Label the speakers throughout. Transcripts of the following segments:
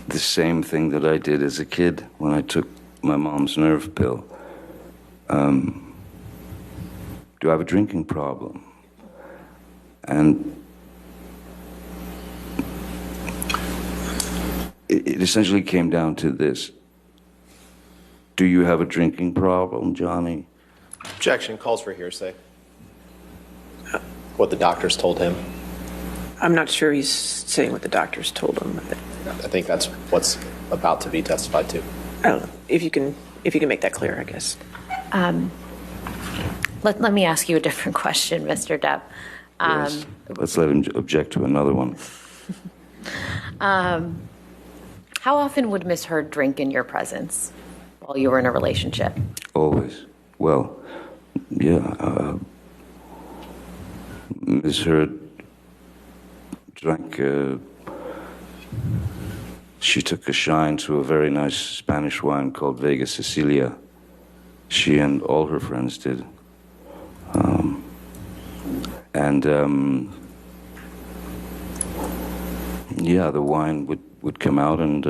Speaker 1: the same thing that I did as a kid when I took my mom's nerve pill. Do I have a drinking problem? And it essentially came down to this. Do you have a drinking problem, Johnny?
Speaker 2: Objection. Calls for hearsay. What the doctors told him.
Speaker 3: I'm not sure he's saying what the doctors told him.
Speaker 2: I think that's what's about to be testified to.
Speaker 3: I don't know. If you can make that clear, I guess.
Speaker 4: Let me ask you a different question, Mr. Depp.
Speaker 1: Yes. Let's let him object to another one.
Speaker 4: How often would Miss Heard drink in your presence while you were in a relationship?
Speaker 1: Always. Well, yeah. Miss Heard drank. She took a shine to a very nice Spanish wine called Vega Sicilia. She and all her friends did. Yeah, the wine would come out, and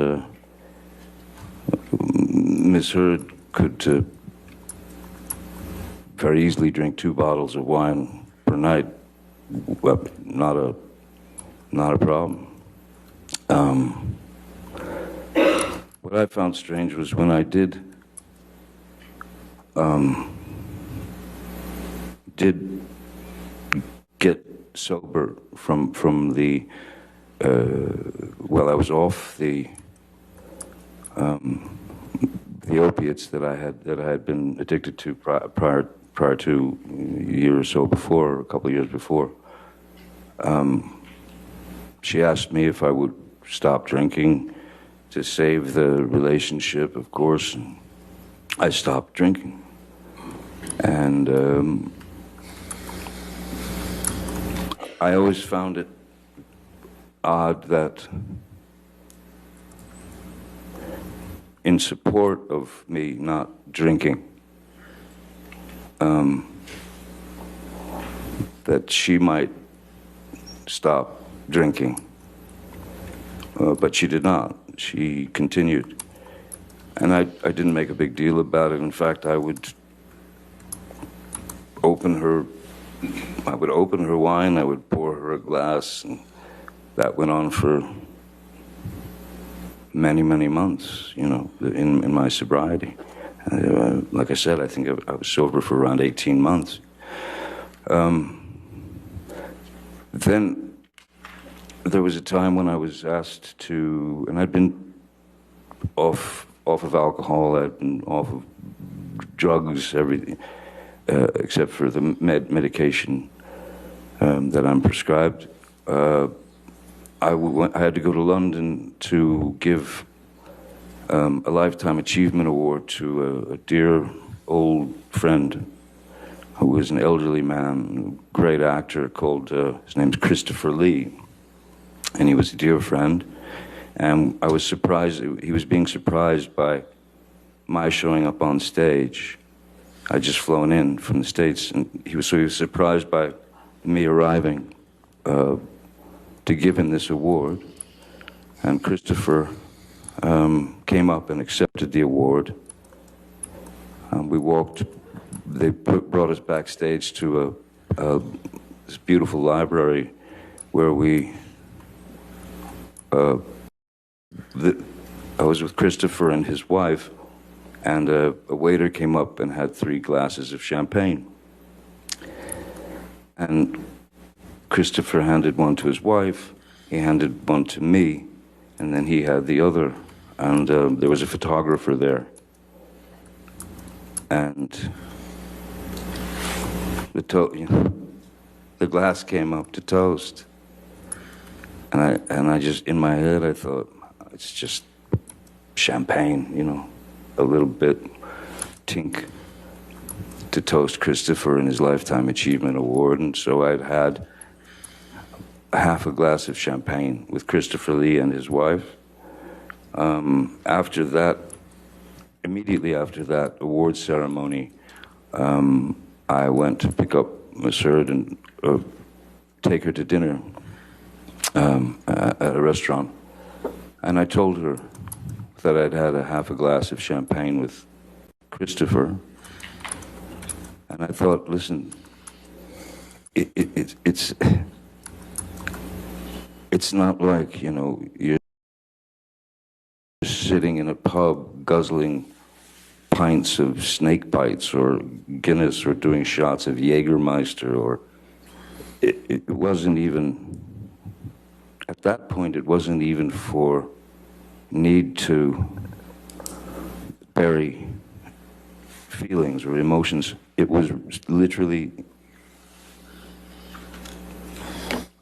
Speaker 1: Miss Heard could very easily drink 2 bottles of wine per night. Well, not a problem. What I found strange was when I did get sober from the I was off the opiates that I had been addicted to prior to a year or so before, a couple of years before. She asked me if I would stop drinking to save the relationship, of course, and I stopped drinking. And I always found it odd that in support of me not drinking, that she might stop drinking. But she did not. She continued. And I didn't make a big deal about it. In fact, I would open her wine, I would pour her a glass, and that went on for many, many months, in my sobriety. Like I said, I think I was sober for around 18 months. Then there was a time when I was asked to, and I'd been off of alcohol, I'd been off of drugs, everything, except for the medication that I'm prescribed. I had to go to London to give a Lifetime Achievement Award to a dear old friend who was an elderly man, a great actor called, his name's Christopher Lee. And he was a dear friend. And I was surprised, he was being surprised by my showing up on stage. I'd just flown in from the States, and he was surprised by me arriving to give him this award. And Christopher came up and accepted the award. They brought us backstage to this beautiful library where I was with Christopher and his wife, and a waiter came up and had 3 glasses of champagne. And Christopher handed one to his wife, he handed one to me, and then he had the other. And there was a photographer there. And the glass came up to toast. And I just, in my head, I thought, it's just champagne, a little bit tink to toast Christopher and his Lifetime Achievement Award. And so I'd had half a glass of champagne with Christopher Lee and his wife. After that, immediately after that award ceremony, I went to pick up Miss Heard and take her to dinner at a restaurant. And I told her that I'd had a half a glass of champagne with Christopher. And I thought, listen, it's not like, you know, you're sitting in a pub guzzling pints of snake bites or Guinness or doing shots of Jägermeister, or it wasn't even, at that point, it wasn't even for need to bury feelings or emotions. It was literally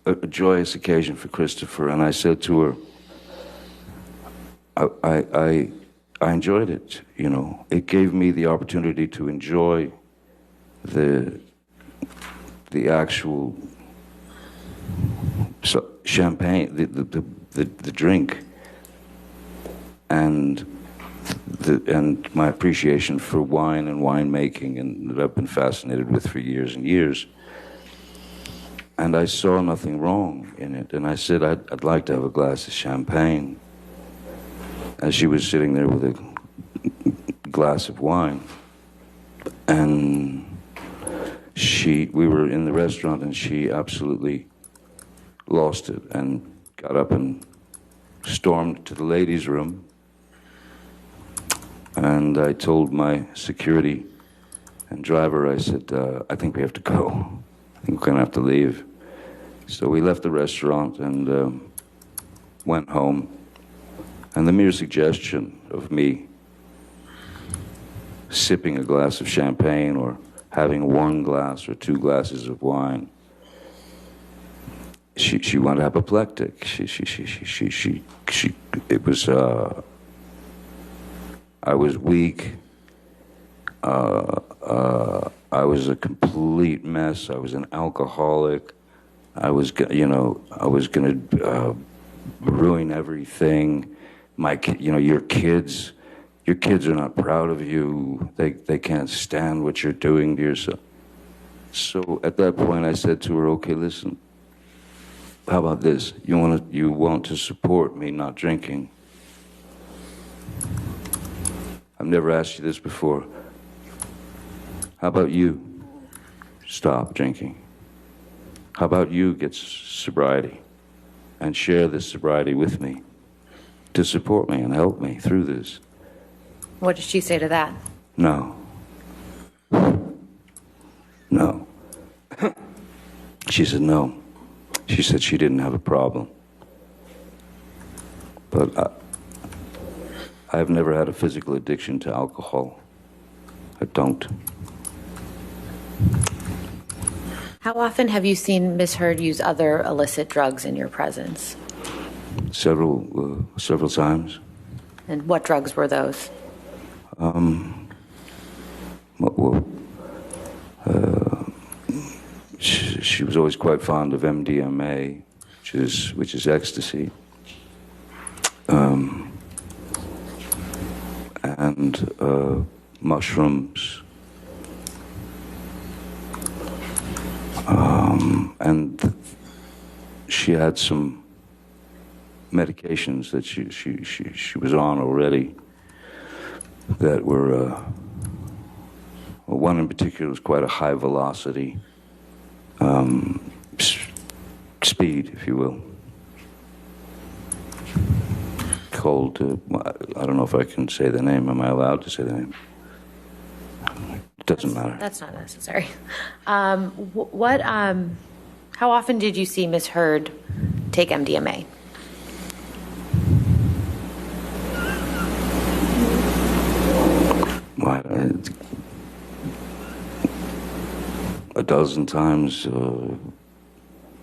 Speaker 1: a joyous occasion for Christopher, and I said to her, I enjoyed it, you know. It gave me the opportunity to enjoy the actual champagne, the drink, and my appreciation for wine and winemaking, and that I've been fascinated with for years and years. And I saw nothing wrong in it, and I said I'd like to have a glass of champagne. As she was sitting there with a glass of wine, and we were in the restaurant, and she absolutely lost it and got up and stormed to the ladies' room. And I told my security and driver, I said, I think we have to go. I think we're going to have to leave. So we left the restaurant and went home. And the mere suggestion of me sipping a glass of champagne or having one glass or two glasses of wine, she went apoplectic. It was, I was weak. I was a complete mess. I was an alcoholic. I was going to ruin everything. Your kids are not proud of you. They can't stand what you're doing to yourself. So at that point, I said to her, "Okay, listen. How about this? You want to support me not drinking? I've never asked you this before. How about you stop drinking? How about you get sobriety and share this sobriety with me to support me and help me through this?"
Speaker 4: What did she say to that?
Speaker 1: No. No. She said no. She said she didn't have a problem. But I've never had a physical addiction to alcohol. I don't.
Speaker 4: How often have you seen Ms. Heard use other illicit drugs in your presence?
Speaker 1: Several times.
Speaker 4: And what drugs were those?
Speaker 1: She was always quite fond of MDMA, which is ecstasy, and mushrooms, and she had some medications that she was on already that were, one in particular was quite a high velocity speed, if you will, called, I don't know if I can say the name. Am I allowed to say the name? It doesn't matter.
Speaker 4: That's not necessary. How often did you see Ms. Heard take MDMA?
Speaker 1: A dozen times